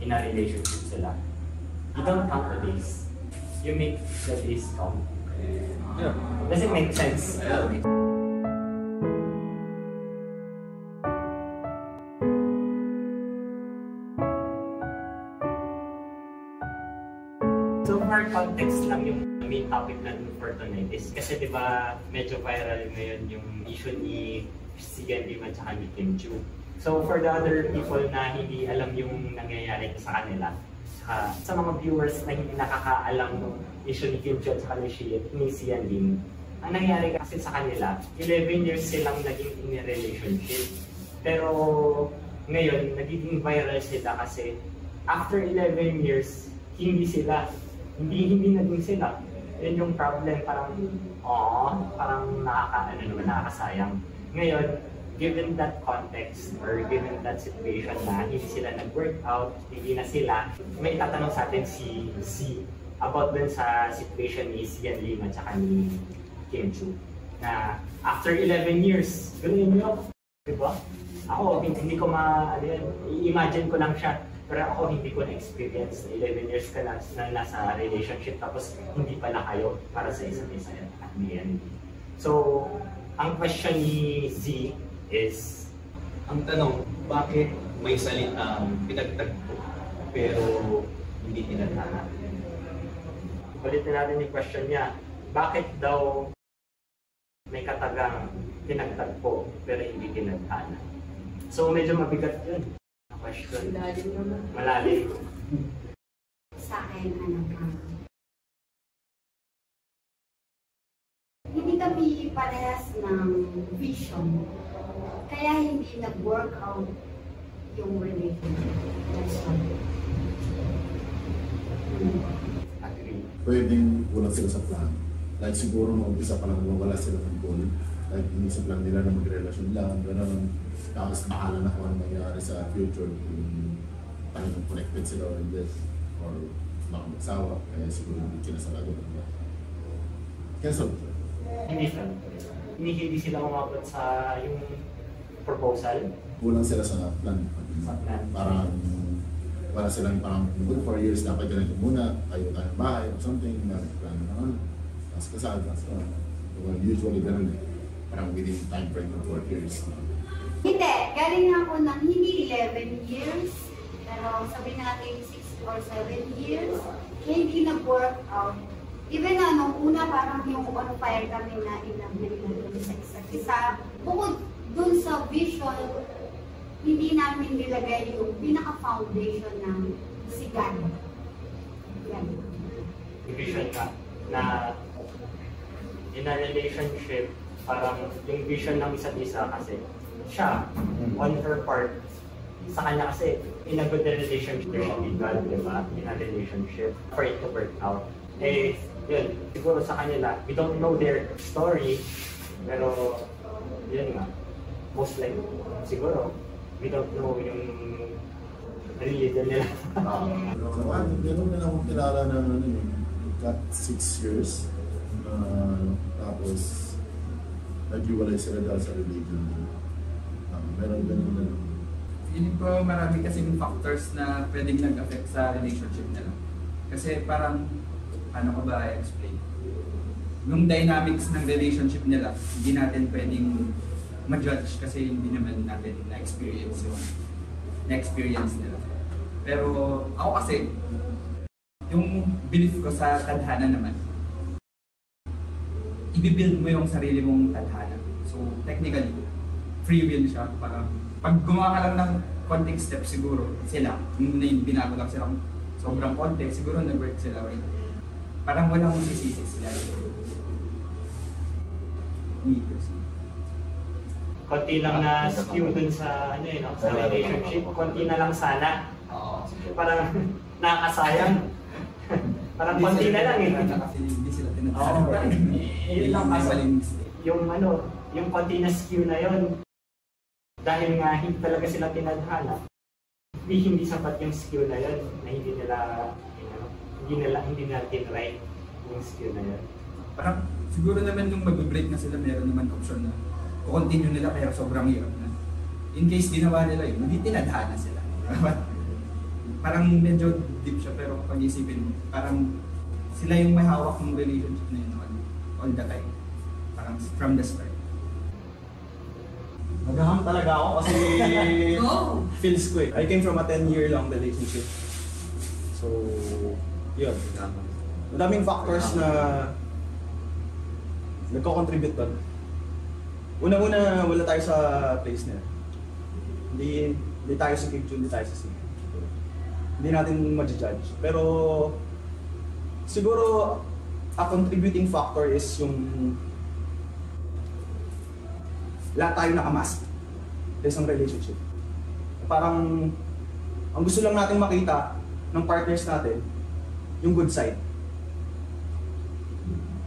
in a relationship sila, you don't count the days. You make the days count. Yeah. Does it make sense? Yeah. So for context lang yung main topic natin for tonight is kasi di ba medyo viral ngayon yung issue ni Sigan Lim at saka ni Kim Chiu. So for the other people na hindi alam yung nangyayari sa kanila, sa mga viewers na hindi nakakaalam ng issue ni Kim Chiu at saka ni Sigan Lim, ang nangyayari kasi sa kanila, 11 years silang naging in a relationship. Pero ngayon, nagiging viral sila kasi after 11 years, hindi naging sila. Yun yung problem, parang nakakasayang. Ngayon, given that context or given that situation na hindi sila nag-work out, hindi na sila, may tatanong sa atin si Z about dun sa situation ni Sigan Lim at saka ni Kim Chiu. Na after 11 years, ganun yun, diba? Ako, hindi ko i-imagine ko lang siya. Pero ako hindi ko na-experience na 11 years ka na nasa relationship tapos hindi pala kayo para sa isa't isa at the end. So, ang question ni Z is, Ang tanong, bakit may salitang pinagtagpo pero hindi tinatana? ulitin natin yung question niya, bakit daw may katagang pinagtagpo pero hindi tinatana? So, medyo mabigat yun. Question. Malalim. Sa akin, hindi kami parehas ng vision. Kaya hindi nag-work out yung relationship. Agree. Pwedeng kulang sila sa plan. Like siguro nung umpisa pa lang wala sila ng goal. Like inisip lang nila na magrelasyon lang, gano'n. Tapos bahala na kung ano mangyari sa future kung talagang connected sila or hindi. Or baka magsawa, kaya siguro hindi kinasalagot. Cancel. Hindi siya. Hindi sila umabot sa yung proposal. Kulang sila sa plan. Sa plan. Parang wala silang parang good 4 years, dapat ganito muna, kayo tayong bahay or something, plan naman. Tapos kasal, well, usually ganun eh. Parang within time frame of 4 years. Hindi, galing ako ng hindi 11 years, pero sabihin natin 6 or 7 years, hindi nag-work out. Even una parang yung on fire kami na inamin sa isa't isa. Bukod dun sa vision, hindi namin nilagay yung pinaka-foundation ng Sigan. Yan. Vision ka na in a relationship, parang yung vision ng isa't isa kasi siya, on her part, sa kanya kasi, in a good relationship, there should be God, di ba? In a relationship, for it to work out. Eh, yun, siguro sa kanila, we don't know their story, pero, yun nga, most likely, siguro, we don't know yung religion nila. Ganun na akong kilala ng got 6 years. Tapos, nag-iwalay sila dahil sa religion. Meron ganun na. Feeling ko marami kasing factors na pwedeng nag-affect sa relationship nila. Kasi parang, paano ko ba i-explain? Yung dynamics ng relationship nila, hindi natin pwedeng ma-judge kasi hindi naman natin na-experience nila. Pero ako kasi, yung belief ko sa tadhana naman, i-build mo yung sarili mong tadhana. So technically, free will siya. Parang pag gumawa ka lang ng konting step siguro, sila, yung binago lang sila sobrang konti, siguro nag-work sila. Right? Parang walang masisisi sila. Konti lang na skew dun sa, sa relationship, konti na lang sana. Parang nakakasayang. Parang konti na lang eh. Kasi hindi sila Oo, yun lang kasi. yung Yung konti na skew na yun, dahil nga hindi talaga sila tinadhana, hindi sapat yung skew na yun, na hindi nila tinry yung skew na yun. Parang siguro naman nung mag-break na sila, meron naman option na continue nila kaya sobrang hirap na. In case ginawa nila yun, hindi tinadhana sila. parang medyo deep siya, pero pag isipin mo, parang sila yung may hawak ng relationship na yun all the time. Parang from the start. Naghaham talaga ako kasi Go! feels ko eh. I came from a 10-year long relationship. So, yun. Madaming factors na nagko-contribute doon. Una-una, wala tayo sa place na. Hindi tayo sa picture, hindi tayo sa scene. Hindi natin ma-judge. Pero siguro a contributing factor is yung lahat tayo nakamask sa isang relationship. Parang ang gusto lang natin makita ng partners natin yung good side.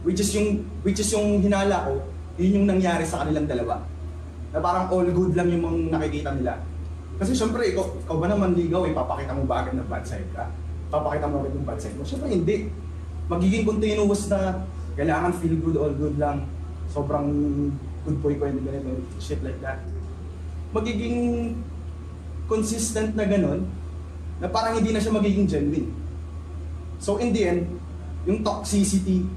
Which is yung hinala ko, yun yung nangyari sa kanilang dalawa. Na parang all good lang yung mga nakikita nila. Kasi syempre, ikaw ba naman ligaw, papakita mo ba agad na bad side ka? Papakita mo agad yung bad side mo? Syempre hindi. Magiging continuous na kailangan feel good, all good lang. Sobrang good boy ko, hindi ganito, shit like that. Magiging consistent na ganun, na parang hindi na siya magiging genuine. So in the end, yung toxicity,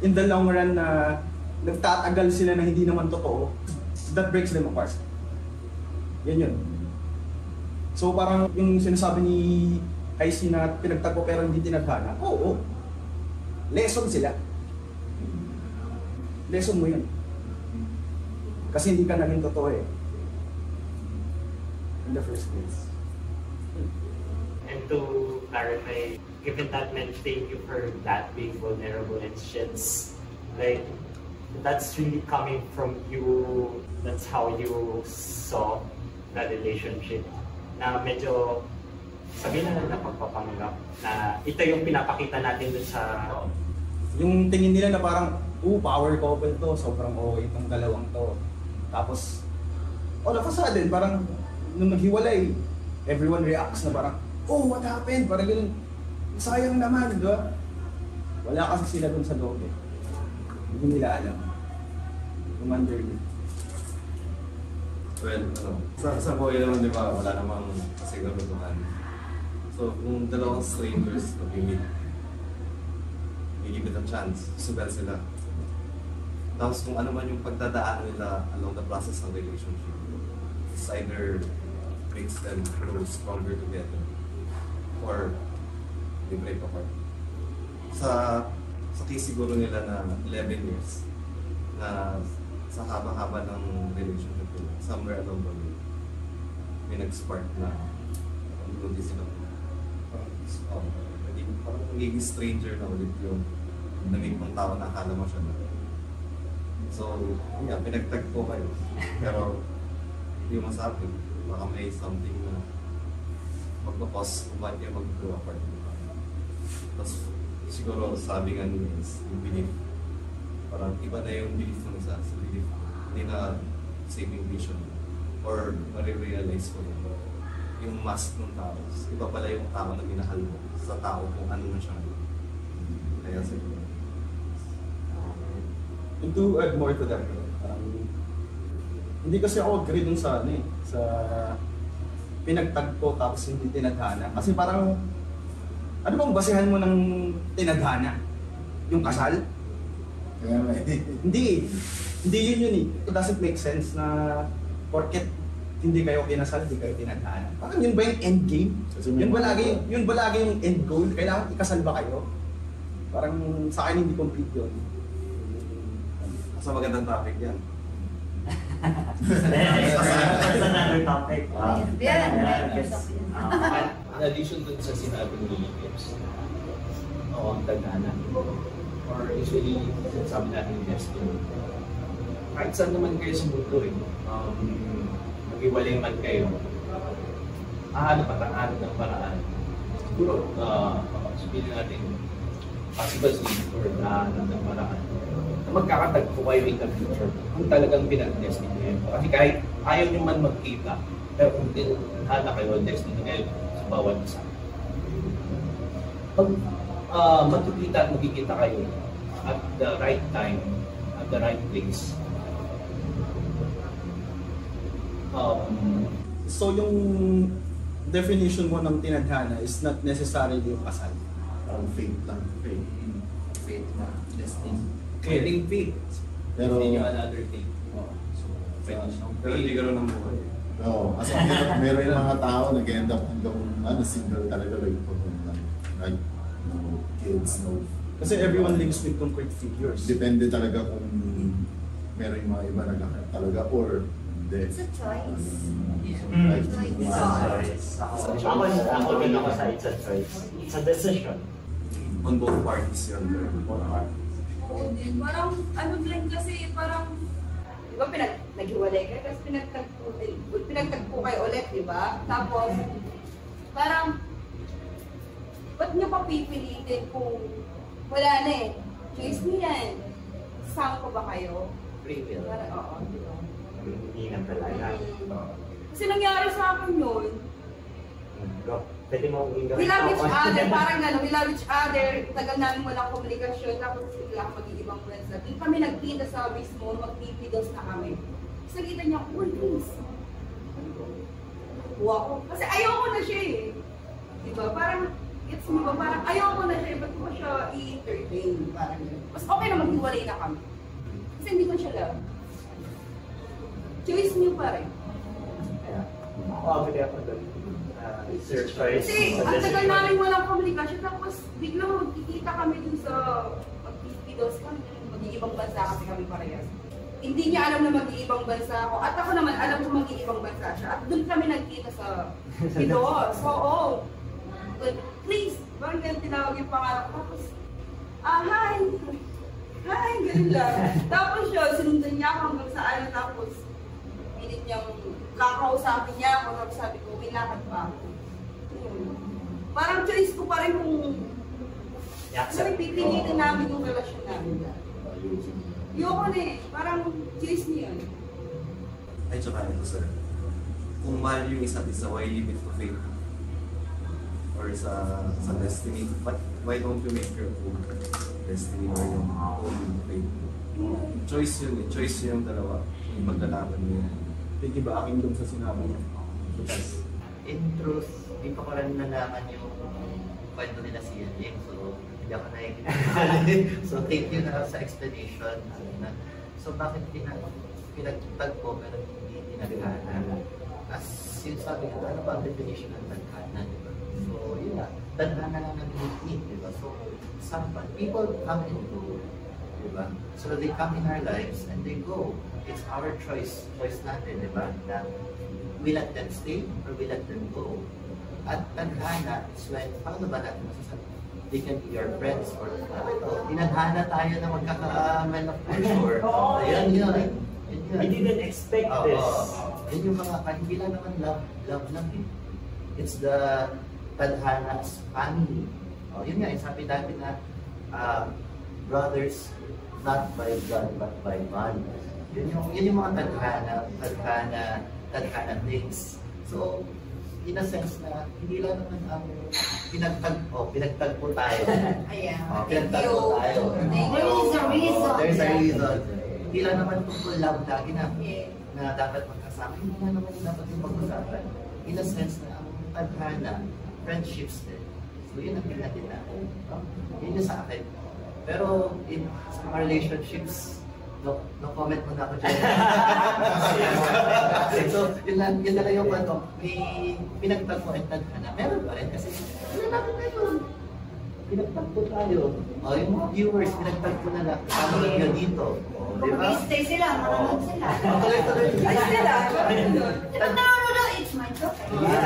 in the long run na nagtatagal sila na hindi naman totoo, that breaks them apart. Yan yun. So parang yung sinasabi ni IC na pinagtagpo pero hindi tinadhana, oo. Lesson sila. Lesson mo yun. Kasi hindi ka naging totoo eh. In the first place. And to clarify, given that man, thank you for that being vulnerable and shits. Like, that's really coming from you. That's how you saw the relationship. Na medyo, sabihin na lang na pagpapanggap, na ito yung pinapakita natin dun sa... Yung tingin nila na parang, power couple to, sobrang okay itong dalawang to. Tapos, all of a sudden, parang nung naghiwalay, everyone reacts na parang, what happened? Parang ganun, sayang naman, di ba? Wala kasi sila dun sa loob eh. Hindi nila alam. Yung underneath. Well, sa buhay naman, di ba, wala namang kasiguraduhan. So, kung dalawang strangers na bimit, give it a chance, sugal sila. Tapos kung ano man yung pagdadaan nila along the process ng relationship, it's either makes them grow stronger together or they break apart. Sa case siguro nila na 11 years na sa haba-haba ng relationship nila, somewhere along the way, may nag-spark na hindi sila parang magiging stranger na ulit yung namig mong tao na akala mo siya na. So, yeah, pinagtagpo kayo. Pero, hindi mo masabi. Baka may something na magpapos kung ba't yung mag-grow apart. Tapos, siguro sabi nga nila is yung belief. Parang iba na yung belief ng isa sa belief. Hindi na saving vision. Or marirealize ko yung mask ng tao. Iba pala yung tao na minahal mo sa tao kung ano na siya. Kaya siguro. And to add more to that, hindi kasi ako agree dun sa sa pinagtagpo tapos hindi tinadhana. Kasi parang, ano bang basehan mo ng tinadhana? Yung kasal? Kaya Hindi yun eh. It doesn't make sense na porket hindi kayo kinasal, hindi kayo tinadhana. Parang yun ba yung end game? Yun ba lagi yung end goal? Kailangan ikasal ba kayo? Parang sa akin hindi complete yun. Sa magandang topic yan. That's another topic. In addition dun sa sinabi ni Gibbs, ang tadhana. Or usually, sabi natin yung destiny. Kahit saan naman kayo sa mundo mag-iwalay man kayo, hanap ng paraan. Siguro, sabihin natin, possible or nahanap ng paraan. Magkakatagpo kayo in the future kung talagang pinag-destiny kayo. Kasi kahit ayaw nyo man magkita, pero kung tinahana kayo, destiny kayo sa bawat isa. Pag magkikita at magkikita kayo at the right time, at the right place, So yung definition mo ng tinadhana is not necessarily yung kasal. Parang faith lang. Faith. Faith na. Destiny. Okay. Pwedeng faith. Pero, Hindi nyo another thing. oh, So, pwede siyang Pero hindi gano'n ang buhay. Oo, kasi meron yung mga tao nag-end up hanggang single talaga like no kids, no. Kasi everyone lives with concrete figures. Depende talaga kung meron yung mga iba talaga or hindi. It's a choice. Like, It's It's a choice. Ako din ako sa it's a choice. It's a decision. On both parties yun. Oo din. Parang ano din kasi parang di ba naghiwalay kayo tapos pinagtagpo kayo ulit, di ba? Tapos parang ba't nyo pa pipilitin kung wala na eh? Choice mo yan. Sama ko ba kayo? Free will. Parang oo, di ba? Hindi na talaga. Kasi nangyari sa akin yun. Go. Pwede mo uwing We love each other, parang gano'n, we love each other, tagal namin walang komunikasyon, tapos bigla mag-iibang bansa. Doon kami nagkita sa mismo, magpipidos na kami. Tapos nakita niya, uy, please. Kuha ko. Kasi ayoko na siya eh. Diba? Parang, gets mo ba? Parang ayoko na siya, ba't ko siya i-entertain? Parang gano'n. Mas okay na maghiwalay na kami. Kasi hindi ko siya love. Choice niyo pa rin. Agree ako doon. It's your choice. Kasi It's a ang tagal decision. namin walang komunikasyon, tapos biglang magkikita kami dun sa magpipidos kami, mag-iibang bansa kasi kami parehas. Hindi niya alam na mag-iibang bansa ako, at ako naman alam ko mag-iibang bansa siya. At dun kami nagkita sa pidos. Oo. But please, parang ganun tinawag yung pangarap ko. Tapos, hi! Hi! Ganun lang. Tapos siya, sinundan niya ako hanggang sa ano, tapos pilit niyang kakausapin niya ako, tapos sabi ko, may lakad pa ako. Parang choice ko pa rin kung I-accept. pipilitin namin yung relasyon namin. Yoko na eh, parang choice niya yun. Ay, tsaka ito sir. Kung mahal yung isa't isa, why leave it to fate? Or sa destiny? But why don't you make your own destiny or your own fate? Choice yun eh. Choice yun yung dalawa. Yung maglalaban mo yun. Pigibaaking dun sa sinabi mo. In truth, hindi pa ko rin nalaman yung kwento nila si Yelling. So, hindi ako naiintindihan. So, thank you na sa explanation. So, bakit pinagtagpo pero hindi tinagana? As yun sabi ko, ano ba ang definition ng tagana? Diba? So, yun nga. Tagana lang nag-meet, diba? So, people come and go. Diba? So, they come in our lives and they go. It's our choice natin, diba? Na we let them stay or we let them go. At tadhana is when, paano ba natin masasabi? They can be your friends or tinadhana tayo na magkakaman of pleasure. Ayan yun. I didn't expect this. Yun yung mga, hindi lang naman love lang eh. It's the tadhana's family. Yun nga, sabi natin na brothers not by blood but by bond. Yun yung mga tadhana things. So, in a sense na hindi lang naman ang pinagtagpo tayo. Ayan. Pinagtagpo tayo. There is a reason. There's a reason. Hindi lang naman tungkol love lagi na dapat magkasama. Hindi lang naman dapat yung pag-usapan. In a sense na ang tadhana, friendships din. So, yun ang pinatin natin. Yun yung sa akin. Pero, sa mga relationships, no comment muna ako dyan. So, yun na lang yung kwento. May pinagtagpo at tadhana. Meron pa rin kasi, yun natin na yun. Pinagtagpo tayo. Yung mga viewers, pinagtagpo na lang. Kasama nyo dito. Di ba? Mag-stay sila, manonood sila. Tuloy-tuloy. Ay sila, It's my choice.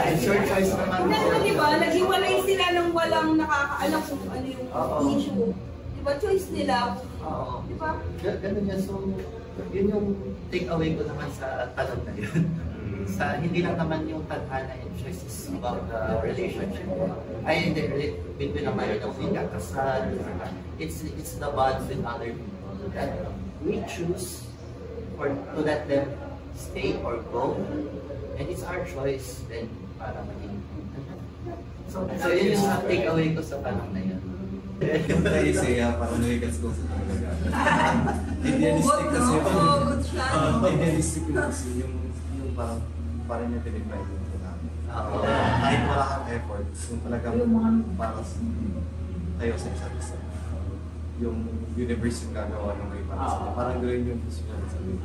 It's your choice naman. pero di ba, naghiwalay sila nang walang nakakaalam kung ano yung issue. Di ba, choice nila. Oo. Di ba? Ganun yan. So, yun yung take away ko naman sa tanong na yun. Sa hindi lang naman yung tadhana and choices about the relationship. Ay, hindi, between a married of kasal. It's the bonds with other people that we choose or to let them stay or go. And it's our choice then para maging. So yun yung take away ko sa tanong na yun. Tayo siya, parang nagigats ko sa talaga. Idealistic kasi Hugot siya. idealistic kasi yung parang yung pinag-private ko namin. Kahit wala kang effort, yung talagang para sa kayo sa isa't isa. Yung universe yung gagawa ng may para sa parang gawin yung gusto niya sa iyo.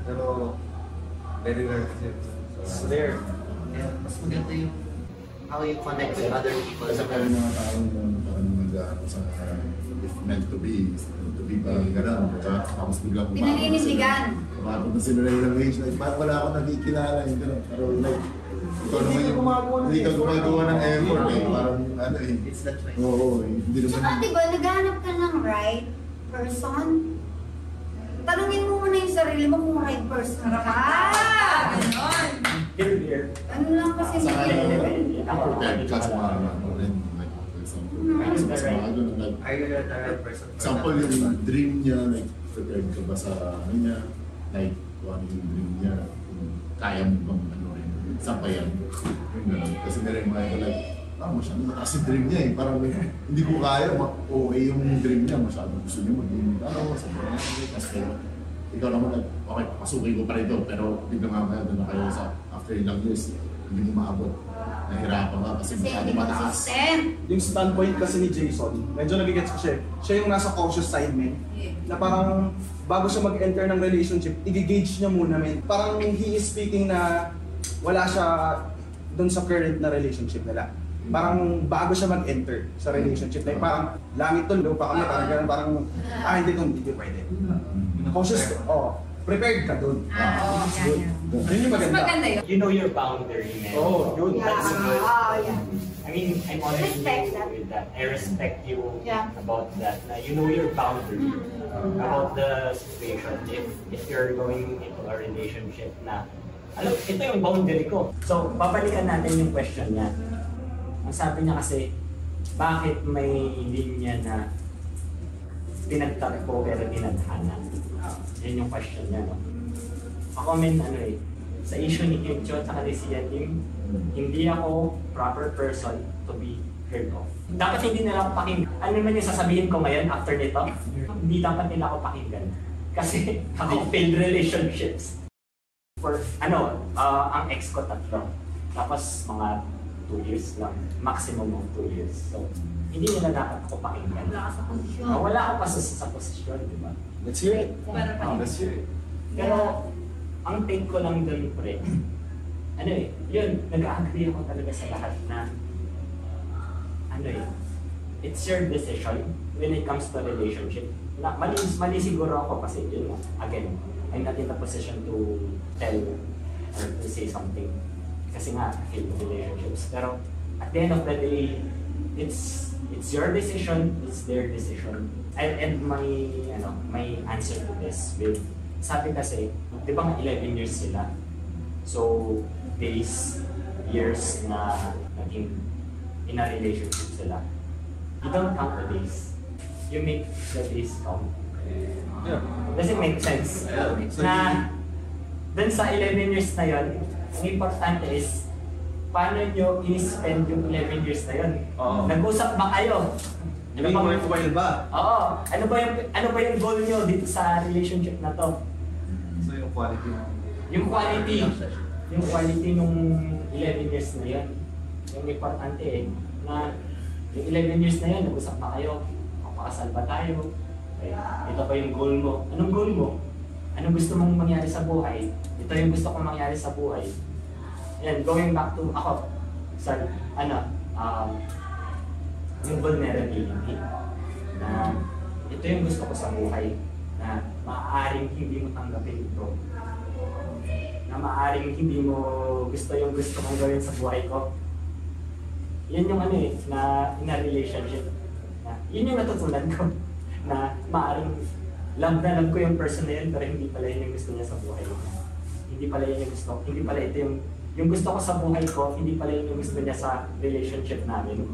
Pero, very rare kasi. It's there. Kaya mas maganda yung how you connect with other people. Kasi kaya mga taong nag-ano sa if meant to be, parang gano'n. Tapos biglang Pinaninindigan. Umabot na sila na ilang range, like, parang wala akong nakikilala yung gano'n. Pero like, ikaw naman yung, hindi ka gumagawa ng effort eh. Parang ano eh. It's that way. Oo, hindi naman. Tsaka diba, naghahanap ka ng right person. Tanungin mo muna yung sarili mo kung right person ka. Ganon. Here. Ano lang kasi Sa hindi. prepared ka sa mga ano rin. Like, for example, sa mga ano, like, Are you the right person for example, that? yung dream niya, like, prepared ka ba sa ano niya? Like, kung ano yung dream niya, kung kaya mo bang ano rin, sampayan. Yung gano'n. Kasi meron yung mga ito, like, masyadong mataas yung dream niya eh. Parang hindi ko kaya, okay yung dream niya, masyadong gusto niya maging, sabihin niya, kasi ikaw naman, like, okay, pasukin ko pa rin ito, pero biglang mamaya doon na kayo sa after ilang years, hindi mo maabot. Nahirapan ka kasi masyadong mataas. Yung standpoint kasi ni Jason, medyo nagigets ko siya. Siya yung nasa cautious side, men. Na parang bago siya mag-enter ng relationship, i-gauge niya muna, men. Parang he is speaking na wala siya doon sa current na relationship nila. Parang bago siya mag-enter sa relationship, like parang langit to, lupa kami, parang ganun, parang hindi pwede. Cautious, prepared ka doon. Yun yung Mas maganda. maganda yun. You know your boundary, man. Oo, yun. That's good. Yeah. I mean, I'm honest Respect that. with that. I respect you Yeah. about that. Na you know your boundary about the situation. If you're going into a relationship na, alam, ito yung boundary ko. So, babalikan natin yung question niya. Ang sabi niya kasi, bakit may linya na pinagtakbo pero tinadhana? Yan yung question niya, no? Ako sa issue ni Kim Cho at ni Sia Kim, hindi ako proper person to be heard of. Dapat hindi nila ako pakinggan. Ano naman yung sasabihin ko ngayon after nito? Hindi dapat nila ako pakinggan. Kasi ako failed relationships. For ang ex ko 3. Tapos mga 2 years lang. Maximum of 2 years. So, hindi nila dapat ako pakinggan. Wala ka sa posisyon. Wala ako pa sa posisyon, di ba? Let's hear it. Let's hear it. Pero, ang take ko lang doon, pre, yun, nag-agree ako talaga sa lahat na, it's your decision when it comes to relationship. Mali siguro ako kasi, yun again, I'm not in the position to tell or to say something. Kasi nga, failed relationships. Pero, at the end of the day, it's your decision, it's their decision. I'll end my answer to this with, sabi kasi, di ba 11 years sila? So, days, years na naging in a relationship sila. You don't count the days. You make the days count. Yeah. Does it make sense? So Na, dun sa 11 years na yun, ang importante is, paano nyo i-spend yung 11 years na yun? Oo. Nag-usap ba kayo? Naging worthwhile ba? Oo. Ano ba yung goal nyo dito sa relationship na to? So yung quality ng Yung quality nung 11 years na yun. Yung importante na yung 11 years na yun, nag-usap na kayo, makakasal ba tayo? Okay. Ito pa yung goal mo. Anong goal mo? Anong gusto mong mangyari sa buhay? Ito yung gusto kong mangyari sa buhay. Yan, going back to ako, yung vulnerability. Na ito yung gusto ko sa buhay. Na maaaring hindi mo tanggapin ito. Na maaaring hindi mo gusto yung gusto kong gawin sa buhay ko. Yun yung na in a relationship. Yun yung natutunan ko. Na maaaring love na love ko yung person na yun, pero hindi pala yun yung gusto niya sa buhay ko. Hindi pala yun yung gusto. Hindi pala ito yung gusto ko sa buhay ko, hindi pala yun yung gusto niya sa relationship namin.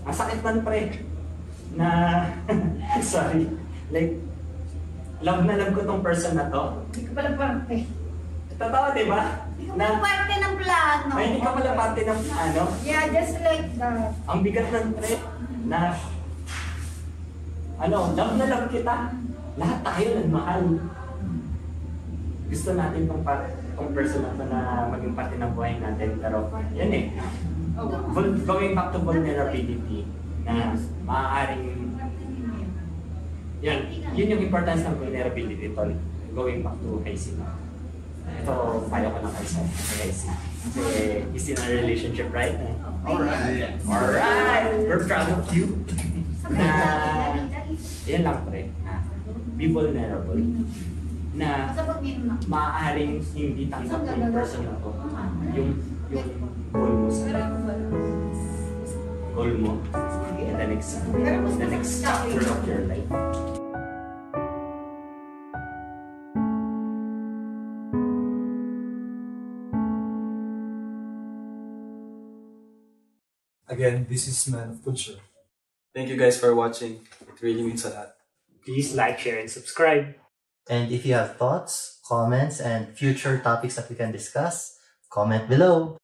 Ang sakit man, pre, na, sorry, like, love na love ko tong person na to. Hindi ka pala parte. Totoo, di ba? Hindi ka pala parte ng plano. Ay, hindi ka pala parte ng plano. Yeah, just like that. Ang bigat ng pre, na, love na love kita. Lahat tayo nagmahal. Gusto natin tong person na to na maging parte ng buhay natin. Pero yan eh, going back to vulnerability na maaaring yun yung importance ng vulnerability tol. Going back to Hazy. Ito, payo ko lang kayo sa Hazy. Kasi he's in a relationship right now. Alright! We're proud of you. Na, yan lang pre. Be vulnerable. Na maaaring hindi tanggap ng person na to. Yung goal mo sa goal mo in the next chapter of your life. Again, this is Man of Culture. Thank you guys for watching. It really means a lot. Please like, share, and subscribe. And if you have thoughts, comments, and future topics that we can discuss, comment below.